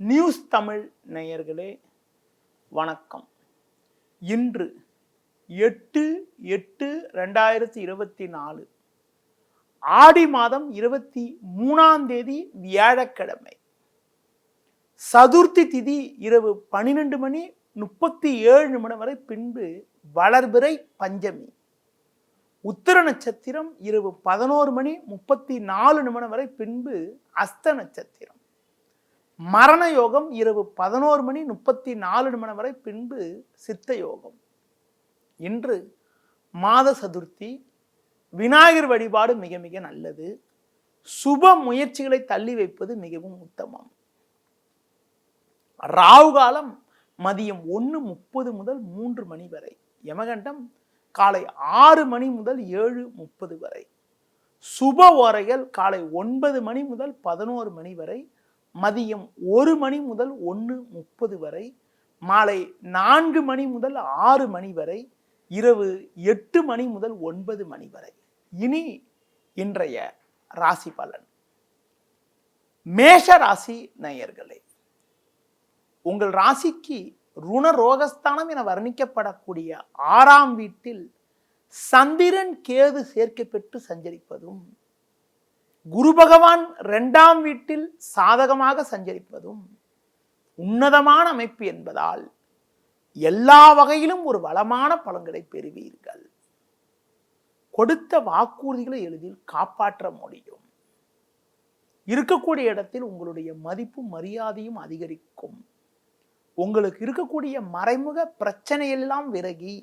News Tamil நேயர்களே வணக்கம். இன்று 8/8/2024 ஆடி மாதம் 23ஆம் தேதி வியாழக்கிழமை. சதுர்த்தி திதி இரவு 12:37 வரை, பின்பு வளர்பிறை பஞ்சமி. உத்திர நட்சத்திரம் இரவு 11:34 வரை, பின்பு அஸ்த நட்சத்திரம். மரண யோகம் இரவு 11:34 வரை, பின்பு சித்த யோகம். இன்று மாத சதுர்த்தி. விநாயகர் வழிபாடு மிக மிக நல்லது. சுப முயற்சிகளை தள்ளி வைப்பது மிகவும் உத்தமம். ராகு காலம் மதியம் 1:30 முதல் 3 மணி வரை. யமகண்டம் காலை 6 மணி முதல் 7:30 வரை. சுப ஓரைகள் காலை 9 மணி முதல் 11 மணி வரை, மதியம் 1 மணி முதல் 1:30 வரை, மாலை 4 மணி முதல் 6 மணி வரை, இரவு 8 மணி முதல் 9 மணி வரை. இனி இன்றைய ராசி பலன். மேஷ ராசி நேயர்களே, உங்கள் ராசிக்கு ருணரோகஸ்தானம் என வர்ணிக்கப்படக்கூடிய 6ஆம் வீட்டில் சந்திரன் கேது சேர்க்கை பெற்று சஞ்சரிப்பதும், குரு பகவான் 2ஆம் வீட்டில் சாதகமாக சஞ்சரிப்பதும் உன்னதமான அமைப்பு என்பதால் எல்லா வகையிலும் ஒரு வளமான பலன்களை பெறுவீர்கள். கொடுத்த வாக்குறுதிகளை எளிதில் காப்பாற்ற முடியும். இருக்கக்கூடிய இடத்தில் உங்களுடைய மதிப்பும் மரியாதையும் அதிகரிக்கும். உங்களுக்கு இருக்கக்கூடிய மறைமுக பிரச்சனையெல்லாம் விலகி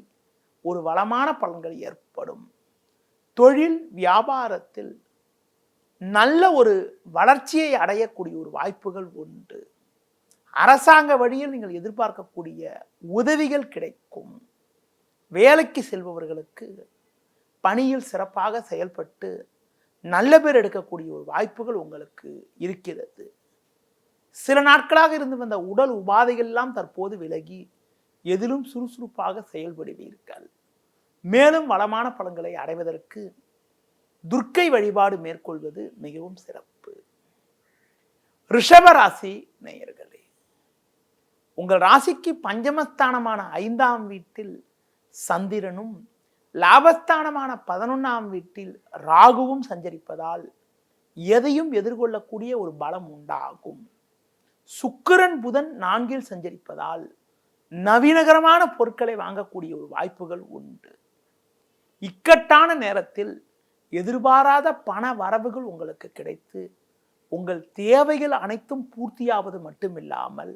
ஒரு வளமான பலன்கள் ஏற்படும். தொழில் வியாபாரத்தில் நல்ல ஒரு வளர்ச்சியை அடையக்கூடிய ஒரு வாய்ப்புகள் உண்டு. அரசாங்க வழியில் நீங்கள் எதிர்பார்க்கக்கூடிய உதவிகள் கிடைக்கும். வேலைக்கு செல்பவர்களுக்கு பணியில் சிறப்பாக செயல்பட்டு நல்ல பேர் எடுக்கக்கூடிய ஒரு வாய்ப்புகள் உங்களுக்கு இருக்கிறது. சில நாட்களாக இருந்து வந்த உடல் உபாதைகள் எல்லாம் தற்போது விலகி எதிலும் சுறுசுறுப்பாக செயல்படுவீர்கள். மேலும் வளமான பலன்களை அடைவதற்கு துர்க்கை வழிபாடு மேற்கொள்வது மிகவும் சிறப்பு. ரிஷப ராசி நேயர்களே, உங்கள் ராசிக்கு பஞ்சமஸ்தானமான 5ஆம் வீட்டில் சந்திரனும், லாபஸ்தானமான 11ஆம் வீட்டில் ராகுவும் சஞ்சரிப்பதால் எதையும் எதிர்கொள்ளக்கூடிய ஒரு பலம் உண்டாகும். சுக்கிரன் புதன் 4இல் சஞ்சரிப்பதால் நவீனகரமான பொருட்களை வாங்கக்கூடிய ஒரு வாய்ப்புகள் உண்டு. இக்கட்டான நேரத்தில் எதிர்பாராத பண வரவுகள் உங்களுக்கு கிடைத்து உங்கள் தேவைகள் அனைத்தும் பூர்த்தியாவது மட்டுமில்லாமல்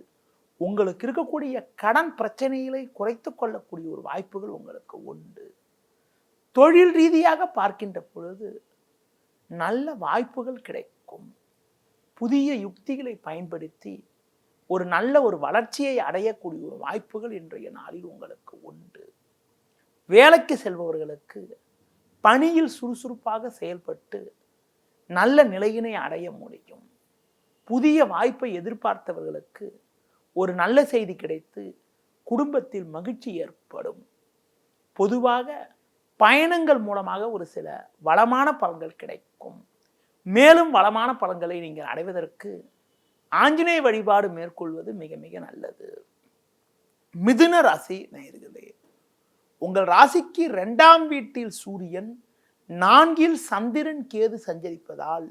உங்களுக்கு இருக்கக்கூடிய கடன் பிரச்சனைகளை குறைத்து கொள்ளக்கூடிய ஒரு வாய்ப்புகள் உங்களுக்கு உண்டு. தொழில் ரீதியாக பார்க்கின்ற பொழுது நல்ல வாய்ப்புகள் கிடைக்கும். புதிய யுக்திகளை பயன்படுத்தி ஒரு நல்ல ஒரு வளர்ச்சியை அடையக்கூடிய ஒரு வாய்ப்புகள் இன்றைய நாளில் உங்களுக்கு உண்டு. வேலைக்கு செல்பவர்களுக்கு பணியில் சுறுசுறுப்பாக செயல்பட்டு நல்ல நிலையினை அடைய முடியும். புதிய வாய்ப்பை எதிர்பார்த்தவர்களுக்கு ஒரு நல்ல செய்தி கிடைத்து குடும்பத்தில் மகிழ்ச்சி ஏற்படும். பொதுவாக பயணங்கள் மூலமாக ஒரு சில வளமான பலன்கள் கிடைக்கும். மேலும் வளமான பலன்களை நீங்கள் அடைவதற்கு ஆஞ்சநேய வழிபாடு மேற்கொள்வது மிக மிக நல்லது. மிதுன ராசி நேயர்களே, உங்கள் ராசிக்கு 2ஆம் வீட்டில் சூரியன், 4இல் சந்திரன் கேது சஞ்சரிப்பதால்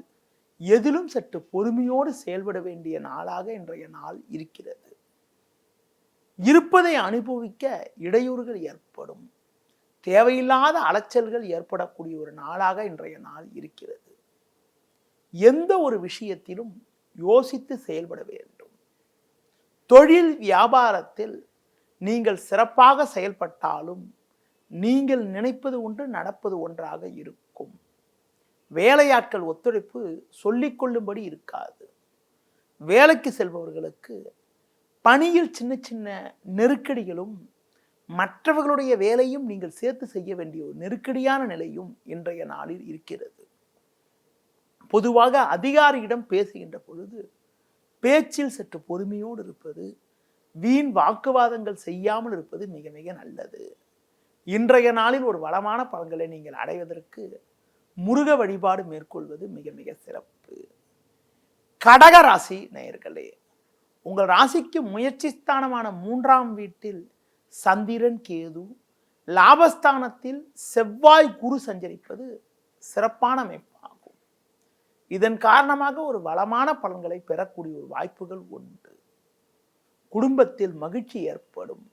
எதிலும் சற்று பொறுமையோடு செயல்பட வேண்டிய நாளாக இன்றைய நாள் இருக்கிறது. இருப்பதை அனுபவிக்க இடையூறுகள் ஏற்படும். தேவையில்லாத அலைச்சல்கள் ஏற்படக்கூடிய ஒரு நாளாக இன்றைய நாள் இருக்கிறது. எந்த ஒரு விஷயத்திலும் யோசித்து செயல்பட வேண்டும். தொழில் வியாபாரத்தில் நீங்கள் சிறப்பாக செயல்பட்டாலும் நீங்கள் நினைப்பது ஒன்று நடப்பது ஒன்றாக இருக்கும். வேலையாட்கள் ஒத்துழைப்பு சொல்லிக்கொள்ளும்படி இருக்காது. வேலைக்கு செல்பவர்களுக்கு பணியில் சின்ன சின்ன நெருக்கடிகளும் மற்றவர்களுடைய வேலையும் நீங்கள் சேர்த்து செய்ய வேண்டிய ஒரு நெருக்கடியான நிலையும் இன்றைய நாளில் இருக்கிறது. பொதுவாக அதிகாரியிடம் பேசுகின்ற பொழுது பேச்சில் சற்று பொறுமையோடு இருப்பது, வீண் வாக்குவாதங்கள் செய்யாமல் இருப்பது மிக மிக நல்லது. இன்றைய நாளில் ஒரு வளமான பலன்களை நீங்கள் அடைவதற்கு முருக வழிபாடு மேற்கொள்வது மிக மிக சிறப்பு. கடக ராசி நேயர்களே, உங்கள் ராசிக்கு முயற்சி ஸ்தானமான 3ஆம் வீட்டில் சந்திரன் கேது, லாபஸ்தானத்தில் செவ்வாய் குரு சஞ்சரிப்பது சிறப்பான அமைப்பாகும். இதன் காரணமாக ஒரு வளமான பலன்களை பெறக்கூடிய ஒரு வாய்ப்புகள் உண்டு. குடும்பத்தில் மகிழ்ச்சி ஏற்படும்.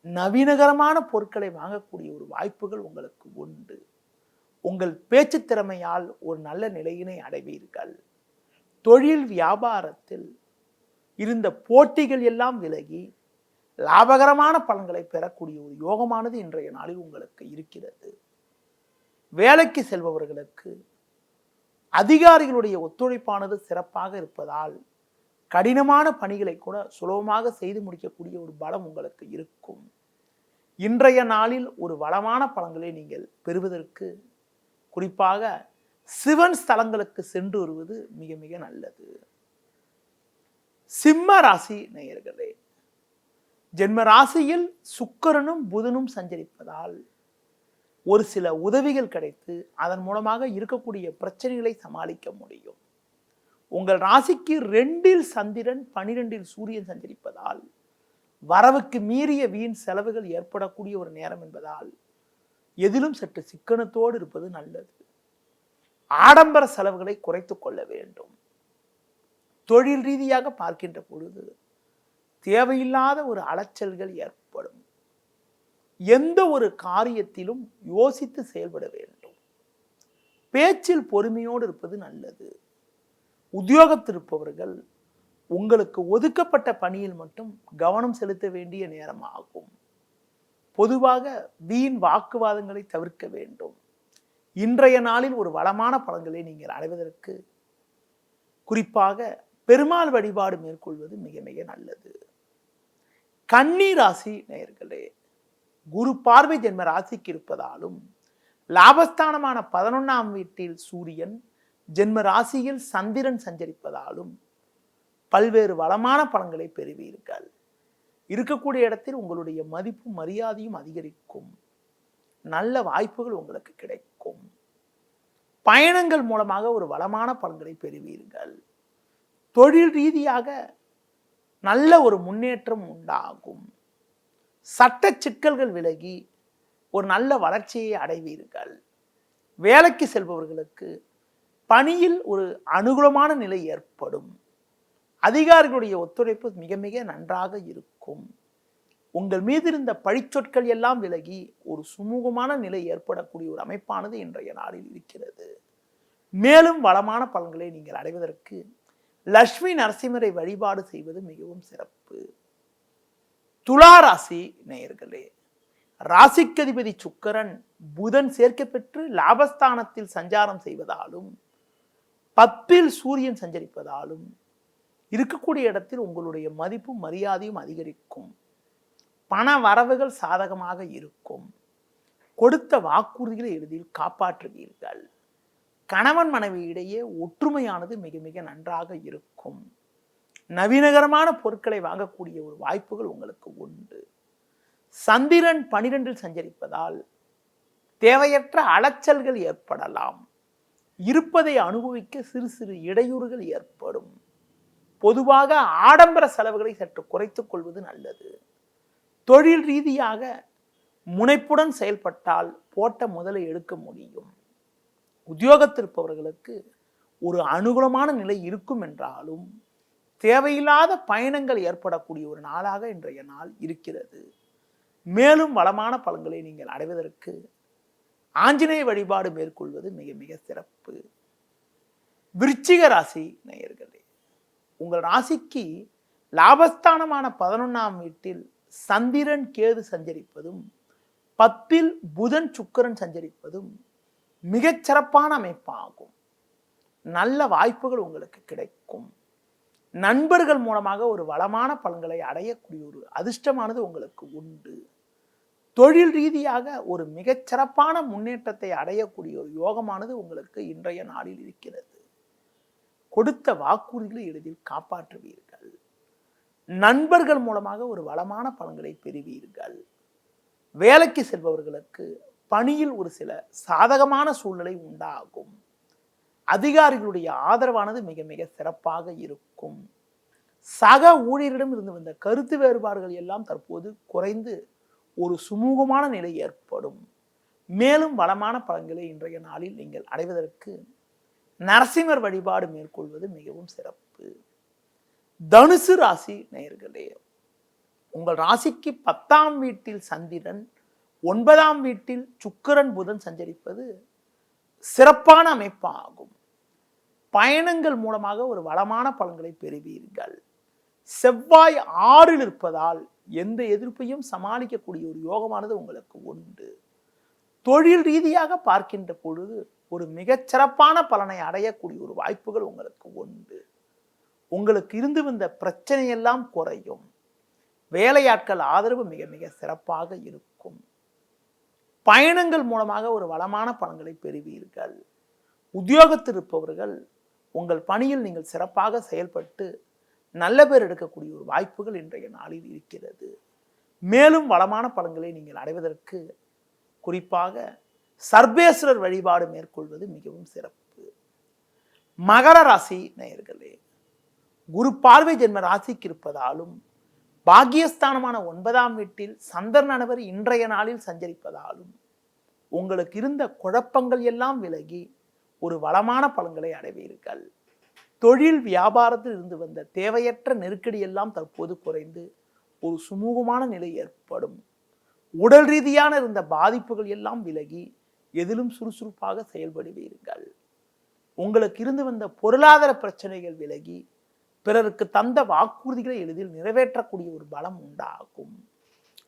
நவீனகரமான பொருட்களை வாங்கக்கூடிய ஒரு வாய்ப்புகள் உங்களுக்கு உண்டு. உங்கள் பேச்சு திறமையால் ஒரு நல்ல நிலையினை அடைவீர்கள். தொழில் வியாபாரத்தில் இருந்த போட்டிகள் எல்லாம் விலகி லாபகரமான பலன்களை பெறக்கூடிய ஒரு யோகமானது இன்றைய நாளில் உங்களுக்கு இருக்கிறது. வேலைக்கு செல்பவர்களுக்கு அதிகாரிகளுடைய ஒத்துழைப்பானது சிறப்பாக இருப்பதால் கடினமான பணிகளை கூட சுலபமாக செய்து முடிக்கக்கூடிய ஒரு பலம் உங்களுக்கு இருக்கும். இன்றைய நாளில் ஒரு வளமான பலன்களை நீங்கள் பெறுவதற்கு குறிப்பாக சிவன் ஸ்தலங்களுக்கு சென்று வருவது மிக மிக நல்லது. சிம்ம ராசி நேயர்களே, ஜென்ம ராசியில் சுக்கிரனும் புதனும் சஞ்சரிப்பதால் ஒரு சில உதவிகள் கிடைத்து அதன் மூலமாக இருக்கக்கூடிய பிரச்சனைகளை சமாளிக்க முடியும். உங்கள் ராசிக்கு 2இல் சந்திரன் 12இல் சூரியன் சஞ்சரிப்பதால் வரவுக்கு மீறிய வீண் செலவுகள் ஏற்படக்கூடிய ஒரு நேரம் என்பதால் எதிலும் சற்று சிக்கனத்தோடு இருப்பது நல்லது. ஆடம்பர செலவுகளை குறைத்துக் கொள்ள வேண்டும். தொழில் ரீதியாக பார்க்கின்ற பொழுது தேவையில்லாத ஒரு அலைச்சல்கள் ஏற்படும். எந்த ஒரு காரியத்திலும் யோசித்து செயல்பட வேண்டும். பேச்சில் பொறுமையோடு இருப்பது நல்லது. உத்தியோகத்தில் இருப்பவர்கள் உங்களுக்கு ஒதுக்கப்பட்ட பணியில் மட்டும் கவனம் செலுத்த வேண்டிய நேரம் ஆகும். பொதுவாக வீண் வாக்குவாதங்களை தவிர்க்க வேண்டும். இன்றைய நாளில் ஒரு வளமான பலன்களை நீங்கள் அடைவதற்கு குறிப்பாக பெருமாள் வழிபாடு மேற்கொள்வது மிக மிக நல்லது. கன்னி ராசி நேயர்களே, குரு பார்வை ஜென்ம ராசிக்கு இருப்பதாலும் லாபஸ்தானமான 11ஆம் வீட்டில் சூரியன், ஜென்ம ராசியில் சந்திரன் சஞ்சரிப்பதாலும் பல்வேறு வளமான பலன்களை பெறுவீர்கள். இருக்கக்கூடிய இடத்தில் உங்களுடைய மதிப்பும் மரியாதையும் அதிகரிக்கும். நல்ல வாய்ப்புகள் உங்களுக்கு கிடைக்கும். பயணங்கள் மூலமாக ஒரு வளமான பலன்களை பெறுவீர்கள். தொழில் ரீதியாக நல்ல ஒரு முன்னேற்றம் உண்டாகும். சட்ட சிக்கல்கள் விலகி ஒரு நல்ல வளர்ச்சியை அடைவீர்கள். வேலைக்கு செல்பவர்களுக்கு பணியில் ஒரு அனுகூலமான நிலை ஏற்படும். அதிகாரிகளுடைய ஒத்துழைப்பு மிக மிக நன்றாக இருக்கும். உங்கள் மீது இருந்த பழிச்சொற்கள் எல்லாம் விலகி ஒரு சுமூகமான நிலை ஏற்படக்கூடிய ஒரு அமைப்பானது இன்றைய நாளில் இருக்கிறது. மேலும் வளமான பலன்களை நீங்கள் அடைவதற்கு லட்சுமி நரசிம்மரை வழிபாடு செய்வது மிகவும் சிறப்பு. துலா ராசி நேயர்களே, ராசிக்கதிபதி சுக்கிரன் புதன் சேர்க்கை பெற்று லாபஸ்தானத்தில் சஞ்சாரம் செய்வதாலும் 10இல் சூரியன் சஞ்சரிப்பதாலும் இருக்கக்கூடிய இடத்தில் உங்களுடைய மதிப்பும் மரியாதையும் அதிகரிக்கும். பண வரவுகள் சாதகமாக இருக்கும். கொடுத்த வாக்குறுதிகளை எளிதில் காப்பாற்றுவீர்கள். கணவன் மனைவி இடையே ஒற்றுமையானது மிக மிக நன்றாக இருக்கும். நவீனகரமான பொருட்களை வாங்கக்கூடிய ஒரு வாய்ப்புகள் உங்களுக்கு உண்டு. சந்திரன் 12இல் சஞ்சரிப்பதால் தேவையற்ற அலைச்சல்கள் ஏற்படலாம். இருப்பதை அனுபவிக்க சிறு சிறு இடையூறுகள் ஏற்படும். பொதுவாக ஆடம்பர செலவுகளை சற்று குறைத்துக் கொள்வது நல்லது. தொழில் ரீதியாக முனைப்புடன் செயல்பட்டால் போட்ட முதலை எடுக்க முடியும். உத்தியோகத்திருப்பவர்களுக்கு ஒரு அனுகூலமான நிலை இருக்கும் என்றாலும் தேவையில்லாத பயணங்கள் ஏற்படக்கூடிய ஒரு நாளாக இன்றைய நாள் இருக்கிறது. மேலும் வளமான பலன்களை நீங்கள் அடைவதற்கு ஆஞ்சநேய வழிபாடு மேற்கொள்வது மிக மிக சிறப்பு. விருச்சிக ராசி நேயர்களே, உங்கள் ராசிக்கு லாபஸ்தானமான 11ஆம் வீட்டில் சந்திரன் கேது சஞ்சரிப்பதும் 10இல் புதன் சுக்கிரன் சஞ்சரிப்பதும் மிகச் சிறப்பான அமைப்பாகும். நல்ல வாய்ப்புகள் உங்களுக்கு கிடைக்கும். நண்பர்கள் மூலமாக ஒரு வளமான பலன்களை அடையக்கூடிய ஒரு அதிர்ஷ்டமானது உங்களுக்கு உண்டு. தொழில் ரீதியாக ஒரு மிகச்சிறப்பான முன்னேற்றத்தை அடையக்கூடிய ஒரு யோகமானது உங்களுக்கு இன்றைய நாளில் இருக்கிறது. கொடுத்த வாக்குறுதிகளை எளிதில் காப்பாற்றுவீர்கள். நண்பர்கள் மூலமாக ஒரு வளமான பலன்களை பெறுவீர்கள். வேலைக்கு செல்பவர்களுக்கு பணியில் ஒரு சில சாதகமான சூழ்நிலை உண்டாகும். அதிகாரிகளுடைய ஆதரவானது மிக மிக சிறப்பாக இருக்கும். சக ஊழியரிடம் இருந்து வந்த கருத்து வேறுபாடுகள் எல்லாம் தற்போது குறைந்து ஒரு சுமூகமான நிலை ஏற்படும். மேலும் வளமான பலன்களை இன்றைய நாளில் நீங்கள் அடைவதற்கு நரசிம்மர் வழிபாடு மேற்கொள்வது மிகவும் சிறப்பு. தனுசு ராசி நேயர்களே, உங்கள் ராசிக்கு 10ஆம் வீட்டில் சந்திரன், 9ஆம் வீட்டில் சுக்கிரன் புதன் சஞ்சரிப்பது சிறப்பான அமைப்பாகும். பயணங்கள் மூலமாக ஒரு வளமான பலன்களை பெறுவீர்கள். செவ்வாய் 6ல் இருப்பதால் எந்த எதிர்ப்பையும் சமாளிக்கக்கூடிய ஒரு யோகமானது உங்களுக்கு உண்டு. தொழில் ரீதியாக பார்க்கின்ற பொழுது ஒரு மிகச்சிறப்பான பலனை அடையக்கூடிய ஒரு வாய்ப்புகள் உங்களுக்கு உண்டு. உங்களுக்கு இருந்து வந்த பிரச்சனையெல்லாம் குறையும். வேலையாட்கள் ஆதரவு மிக மிக சிறப்பாக இருக்கும். பயணங்கள் மூலமாக ஒரு வளமான பலன்களை பெறுவீர்கள். உத்தியோகத்தில் இருப்பவர்கள் உங்கள் பணியில் நீங்கள் சிறப்பாக செயல்பட்டு நல்ல பேர் எடுக்கக்கூடிய ஒரு வாய்ப்புகள் இன்றைய நாளில் இருக்கிறது. மேலும் வளமான பலன்களை நீங்கள் அடைவதற்கு குறிப்பாக சர்வேஸ்வரர் வழிபாடு மேற்கொள்வது மிகவும் சிறப்பு. மகர ராசி நேயர்களே, குரு பார்வை ஜென்ம ராசிக்கு இருப்பதாலும் பாக்கியஸ்தானமான 9ஆம் வீட்டில் சந்திரனவர் இன்றைய நாளில் சஞ்சரிப்பதாலும் உங்களுக்கு இருந்த குழப்பங்கள் எல்லாம் விலகி ஒரு வளமான பலன்களை அடைவீர்கள். தொழில் வியாபாரத்தில் இருந்து வந்த தேவையற்ற நெருக்கடி எல்லாம் தற்போது குறைந்து ஒரு சுமூகமான நிலை ஏற்படும். உடல் ரீதியான இருந்த பாதிப்புகள் எல்லாம் விலகி எதிலும் சுறுசுறுப்பாக செயல்படுவீர்கள். உங்களுக்கு இருந்து வந்த பொருளாதார பிரச்சனைகள் விலகி பிறருக்கு தந்த வாக்குறுதிகளை எளிதில் நிறைவேற்றக்கூடிய ஒரு பலம் உண்டாகும்.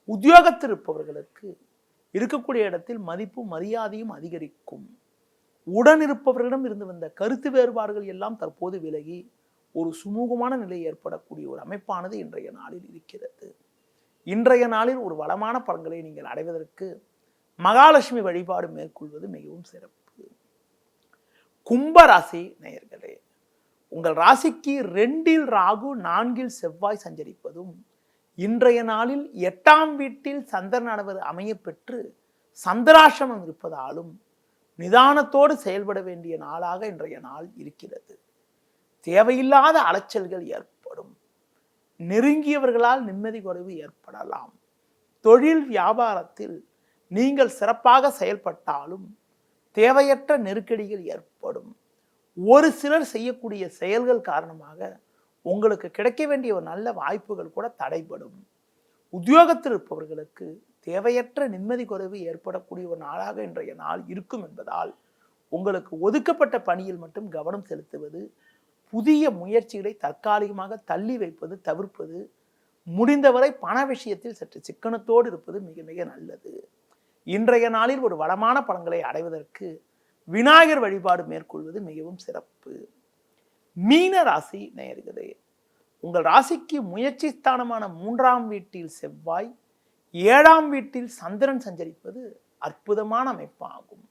உத்தியோகத்தில் இருப்பவர்களுக்கு இருக்கக்கூடிய இடத்தில் மதிப்பும் மரியாதையும் அதிகரிக்கும். உடன் இருப்பவர்களிடம் இருந்து வந்த கருத்து வேறுபாடுகள் எல்லாம் தற்போது விலகி ஒரு சுமூகமான நிலை ஏற்படக்கூடிய ஒரு அமைப்பானது இன்றைய நாளில் இருக்கிறது. இன்றைய நாளில் ஒரு வளமான பலன்களை நீங்கள் அடைவதற்கு மகாலட்சுமி வழிபாடு மேற்கொள்வது மிகவும் சிறப்பு. கும்பராசி நேயர்களே, உங்கள் ராசிக்கு 2ல் ராகு, 4ல் செவ்வாய் சஞ்சரிப்பதும் இன்றைய நாளில் 8ஆம் வீட்டில் சந்திரனவர் அமைய பெற்று சந்திராசிரமம் இருப்பதாலும் நிதானத்தோடு செயல்பட வேண்டிய நாளாக இன்றைய நாள் இருக்கிறது. தேவையில்லாத அலைச்சல்கள் ஏற்படும். நெருங்கியவர்களால் நிம்மதி குறைவு ஏற்படலாம். தொழில் வியாபாரத்தில் நீங்கள் சிறப்பாக செயல்பட்டாலும் தேவையற்ற நெருக்கடிகள் ஏற்படும். ஒரு சிலர் செய்யக்கூடிய செயல்கள் காரணமாக உங்களுக்கு கிடைக்க வேண்டிய ஒரு நல்ல வாய்ப்புகள் கூட தடைபடும். உத்தியோகத்தில் இருப்பவர்களுக்கு தேவையற்ற நிம்மதி குறைவு ஏற்படக்கூடிய ஒரு நாளாக இன்றைய நாள் இருக்கும் என்பதால் உங்களுக்கு ஒதுக்கப்பட்ட பணியில் மட்டும் கவனம் செலுத்துவது, புதிய முயற்சிகளை தற்காலிகமாக தள்ளி வைப்பது தவிர்ப்பது, முடிந்தவரை பண விஷயத்தில் சற்று சிக்கனத்தோடு இருப்பது மிக மிக நல்லது. இன்றைய நாளில் ஒரு வளமான பலன்களை அடைவதற்கு விநாயகர் வழிபாடு மேற்கொள்வது மிகவும் சிறப்பு. மீன ராசி நேயர்களே, உங்கள் ராசிக்கு முயற்சி ஸ்தானமான 3ஆம் வீட்டில் செவ்வாய், 7ஆம் வீட்டில் சந்திரன் சஞ்சரிப்பது அற்புதமான அமைப்பாகும்.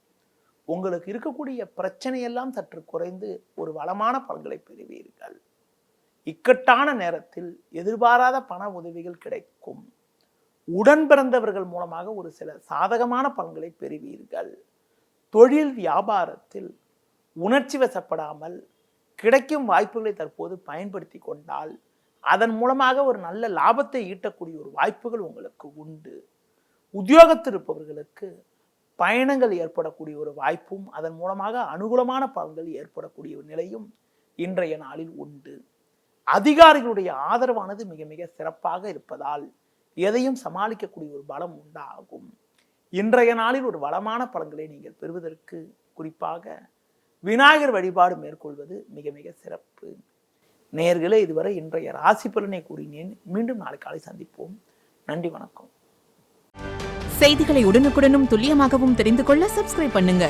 உங்களுக்கு இருக்கக்கூடிய பிரச்சனையெல்லாம் சற்று குறைந்து ஒரு வளமான பலன்களை பெறுவீர்கள். இக்கட்டான நேரத்தில் எதிர்பாராத பண உதவிகள் கிடைக்கும். உடன் பிறந்தவர்கள் மூலமாக ஒரு சில சாதகமான பலன்களை பெறுவீர்கள். தொழில் வியாபாரத்தில் உணர்ச்சி வசப்படாமல் கிடைக்கும் வாய்ப்புகளை தற்போது பயன்படுத்தி கொண்டால் அதன் மூலமாக ஒரு நல்ல லாபத்தை ஈட்டக்கூடிய ஒரு வாய்ப்புகள் உங்களுக்கு உண்டு. உத்தியோகத்தில் இருப்பவர்களுக்கு பயணங்கள் ஏற்படக்கூடிய ஒரு வாய்ப்பும் அதன் மூலமாக அனுகூலமான பலன்கள் ஏற்படக்கூடிய ஒரு நிலையும் இன்றைய நாளில் உண்டு. அதிகாரிகளுடைய ஆதரவானது மிக மிக சிறப்பாக இருப்பதால் எதையும் சமாளிக்கக்கூடிய ஒரு பலம் உண்டாகும். இன்றைய நாளில் ஒரு வளமான பலன்களை நீங்கள் பெறுவதற்கு குறிப்பாக விநாயகர் வழிபாடு மேற்கொள்வது மிக மிக சிறப்பு. நேயர்களே, இதுவரை இன்றைய ராசி பலனை கூறினேன். மீண்டும் நாளை காலை சந்திப்போம். நன்றி, வணக்கம். செய்திகளை உடனுக்குடனும் துல்லியமாகவும் தெரிந்து கொள்ள சப்ஸ்கிரைப் பண்ணுங்க.